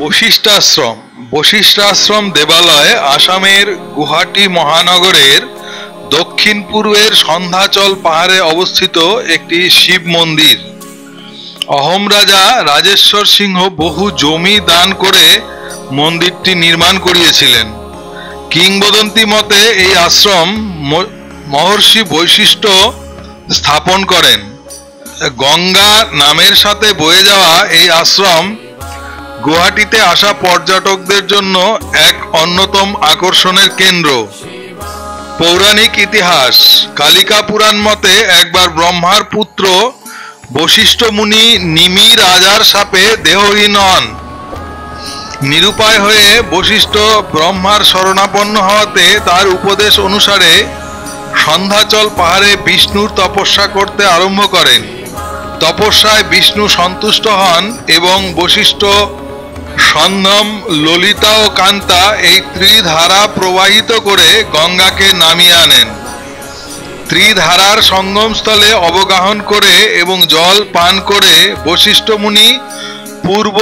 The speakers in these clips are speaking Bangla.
বশিষ্ঠাশ্রম বশিষ্ঠাশ্রম দেবালয় আসামের গুয়াহাটি মহানগরের দক্ষিণ পূর্বের সন্ধ্যাচল পাহাড়ে অবস্থিত একটি শিব মন্দির। অহোম রাজা রাজেশ্বর সিংহ বহু জমি দান করে মন্দিরটি নির্মাণ করিয়েছিলেন। কিংবদন্তি মতে এই আশ্রম মহর্ষি বৈশিষ্ট্য স্থাপন করেন। গঙ্গা নামের সাথে বয়ে যাওয়া এই আশ্রম গুয়াহাটিতে আসা পর্যটকদের জন্য এক অন্যতম আকর্ষণের কেন্দ্র। পৌরাণিক ইতিহাস কালিকা পুরাণ মতে একবার ব্রহ্মার পুত্র বশিষ্ঠ মুনি নিমি রাজার শাপে দেহহীন হন। নিরুপায় হয়ে বশিষ্ঠ ব্রহ্মার শরণাপন্ন হওয়াতে তার উপদেশ অনুসারে সন্ধ্যাচল পাহাড়ে বিষ্ণুর তপস্যা করতে আরম্ভ করেন। তপস্যায় বিষ্ণু সন্তুষ্ট হন এবং বশিষ্ঠ, সন্ধম, ললিতা ও কান্তা এই ত্রিধারা প্রবাহিত করে গঙ্গাকে নামিয়ে আনেন। ত্রিধারার সঙ্গমস্থলে অবগাহন করে এবং জল পান করে বশিষ্ঠ মুনি পূর্ব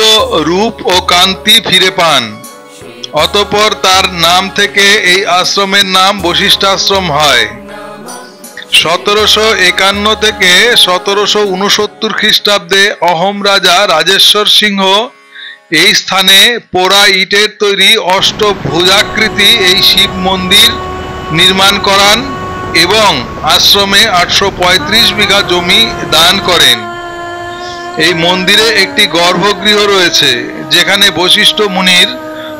রূপ ও কান্তি ফিরে পান। অতঃপর তার নাম থেকে এই আশ্রমের নাম বশিষ্ঠাশ্রম হয়। 1751 থেকে 1769 খ্রিস্টাব্দে অহোম রাজা রাজেশ্বর সিংহ এই স্থানে পোড়া ইটের তৈরি অষ্টভুজাকৃতি এই শিব মন্দির নির্মাণ করান এবং আশ্রমে 835 বিঘা জমি দান করেন। এই মন্দিরে একটি গর্ভগৃহ রয়েছে যেখানে বশিষ্ঠ মুনির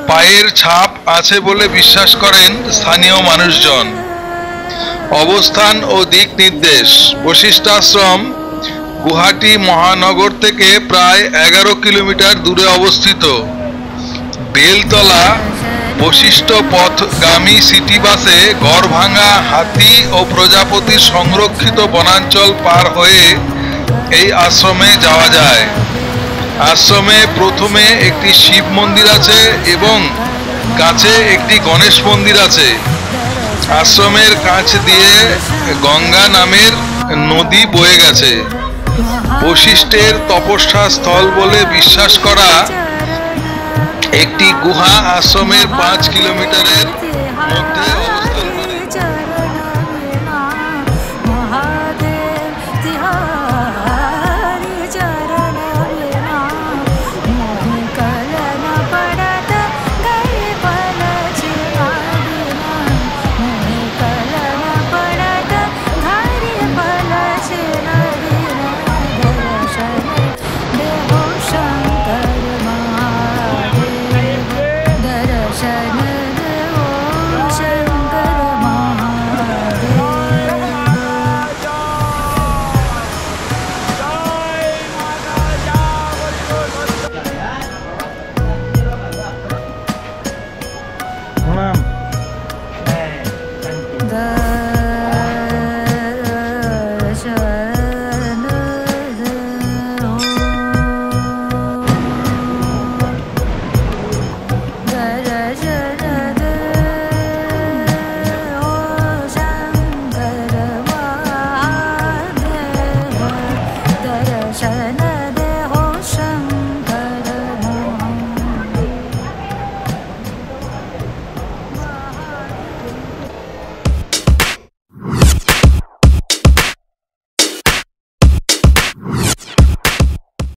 পায়ের ছাপ আছে বলে বিশ্বাস করেন স্থানীয় মানুষজন। অবস্থান ও দিক নির্দেশ: বশিষ্ঠাশ্রম গুয়াহাটি মহানগর থেকে প্রায় 11 কিলোমিটার দূরে অবস্থিত। বেলতলা বশিষ্ঠ পথগামী সিটি বাসে গড়ভাঙা হাতি ও প্রজাপতির সংরক্ষিত বনাঞ্চল পার হয়ে এই আশ্রমে যাওয়া যায়। আশ্রমে প্রথমে একটি শিব মন্দির আছে এবং কাছে একটি গণেশ মন্দির আছে। আশ্রমের কাছ দিয়ে গঙ্গা নামের নদী বয়ে গেছে। বশিষ্ঠের তপস্যা স্থল বলে বিশ্বাস করা একটি গুহা আশ্রমের 5 কিলোমিটারের মধ্যে